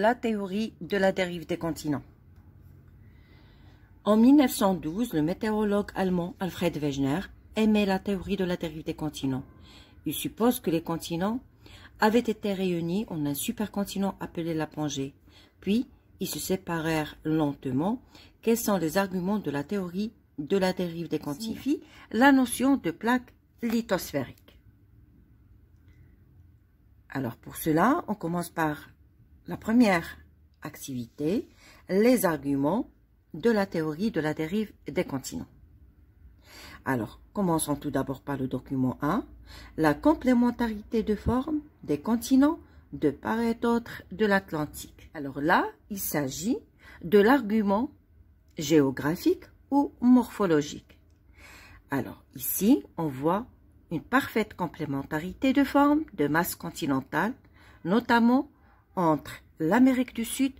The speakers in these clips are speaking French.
la théorie de la dérive des continents. En 1912, le météorologue allemand Alfred Wegener émet la théorie de la dérive des continents. Il suppose que les continents avaient été réunis en un supercontinent appelé la Pangée. Puis, ils se séparèrent lentement. Quels sont les arguments de la théorie de la dérive des continents? Signifie la notion de plaque lithosphérique. Alors pour cela, on commence par la première activité, les arguments de la théorie de la dérive des continents. Alors, commençons tout d'abord par le document 1, la complémentarité de forme des continents de part et d'autre de l'Atlantique. Alors là, il s'agit de l'argument géographique ou morphologique. Alors ici, on voit une parfaite complémentarité de forme de masse continentale, notamment entre l'Amérique du Sud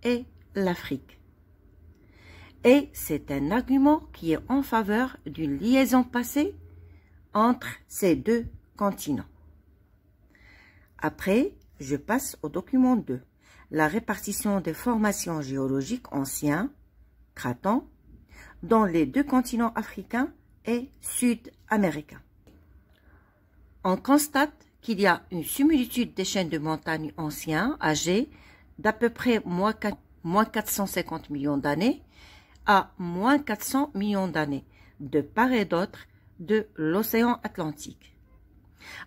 et l'Afrique. Et c'est un argument qui est en faveur d'une liaison passée entre ces deux continents. Après, je passe au document 2, la répartition des formations géologiques anciennes, cratons, dans les deux continents africains et sud-américains. On constate qu'il y a une similitude des chaînes de montagnes anciens âgés d'à peu près moins 450 millions d'années à moins 400 millions d'années, de part et d'autre de l'océan Atlantique,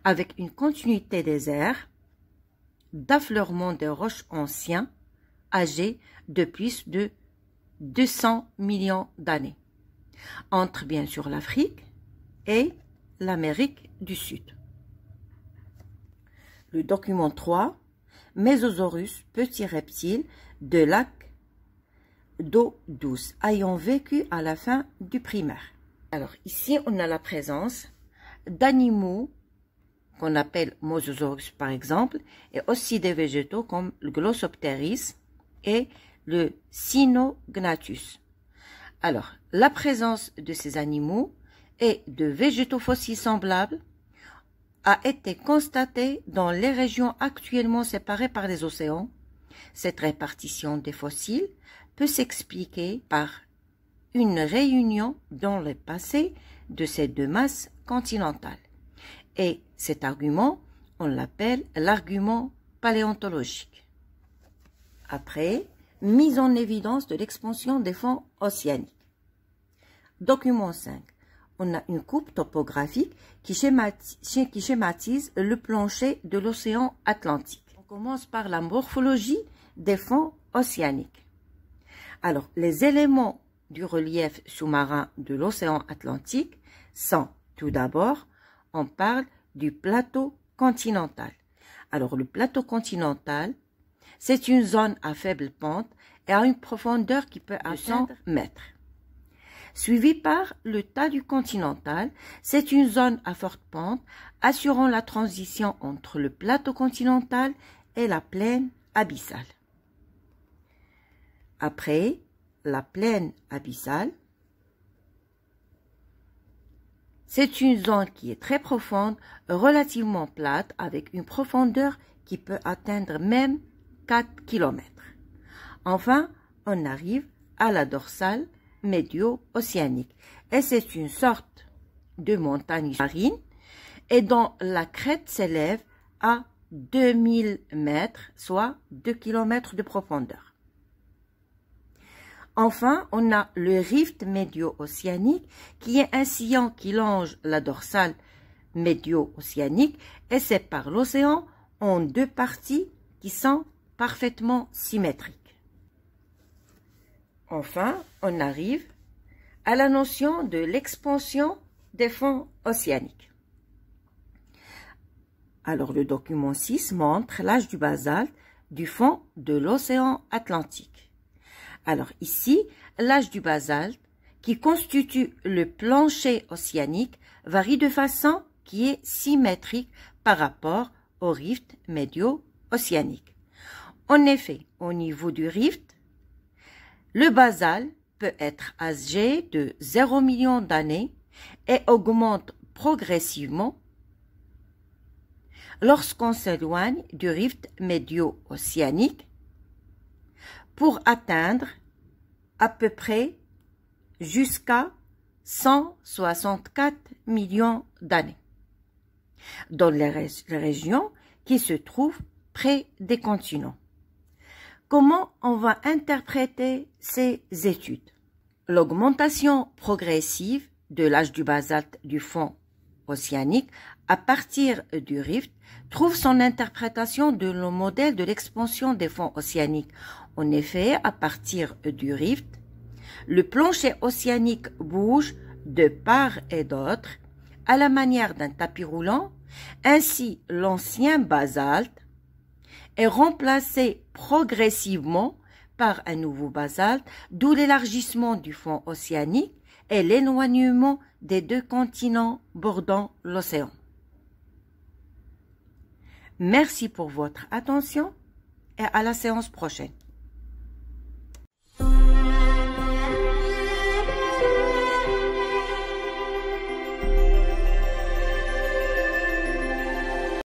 avec une continuité des airs d'affleurement des roches anciens âgés de plus de 200 millions d'années, entre bien sûr l'Afrique et l'Amérique du Sud. Le document 3, Mésosaurus, petit reptile de lac d'eau douce, ayant vécu à la fin du primaire. Alors ici, on a la présence d'animaux qu'on appelle Mosasaurus par exemple, et aussi des végétaux comme le Glossopteris et le Cynognathus. Alors, la présence de ces animaux et de végétaux fossiles semblables a été constatée dans les régions actuellement séparées par les océans. Cette répartition des fossiles peut s'expliquer par une réunion dans le passé de ces deux masses continentales. Et cet argument, on l'appelle l'argument paléontologique. Après, mise en évidence de l'expansion des fonds océaniques. Document 5. On a une coupe topographique qui schématise le plancher de l'océan Atlantique. On commence par la morphologie des fonds océaniques. Alors, les éléments du relief sous-marin de l'océan Atlantique sont, tout d'abord, on parle du plateau continental. Alors, le plateau continental, c'est une zone à faible pente et à une profondeur qui peut atteindre 100 mètres. Suivi par le talus continental, c'est une zone à forte pente assurant la transition entre le plateau continental et la plaine abyssale. Après, la plaine abyssale, c'est une zone qui est très profonde, relativement plate, avec une profondeur qui peut atteindre même 4 km. Enfin, on arrive à la dorsale médio-océanique. Et c'est une sorte de montagne marine et dont la crête s'élève à 2000 mètres, soit 2 km de profondeur. Enfin, on a le rift médio-océanique qui est un sillon qui longe la dorsale médio-océanique et sépare l'océan en deux parties qui sont parfaitement symétriques. Enfin, on arrive à la notion de l'expansion des fonds océaniques. Alors, le document 6 montre l'âge du basalte du fond de l'océan Atlantique. Alors ici, l'âge du basalte, qui constitue le plancher océanique, varie de façon qui est symétrique par rapport au rift médio-océanique. En effet, au niveau du rift, le basalte peut être âgé de 0 million d'années et augmente progressivement lorsqu'on s'éloigne du rift médio-océanique pour atteindre à peu près jusqu'à 164 millions d'années dans les régions qui se trouvent près des continents. Comment on va interpréter ces études? L'augmentation progressive de l'âge du basalte du fond océanique à partir du rift trouve son interprétation dans le modèle de l'expansion des fonds océaniques. En effet, à partir du rift, le plancher océanique bouge de part et d'autre à la manière d'un tapis roulant. Ainsi, l'ancien basalte est remplacé progressivement par un nouveau basalte, d'où l'élargissement du fond océanique et l'éloignement des deux continents bordant l'océan. Merci pour votre attention et à la séance prochaine.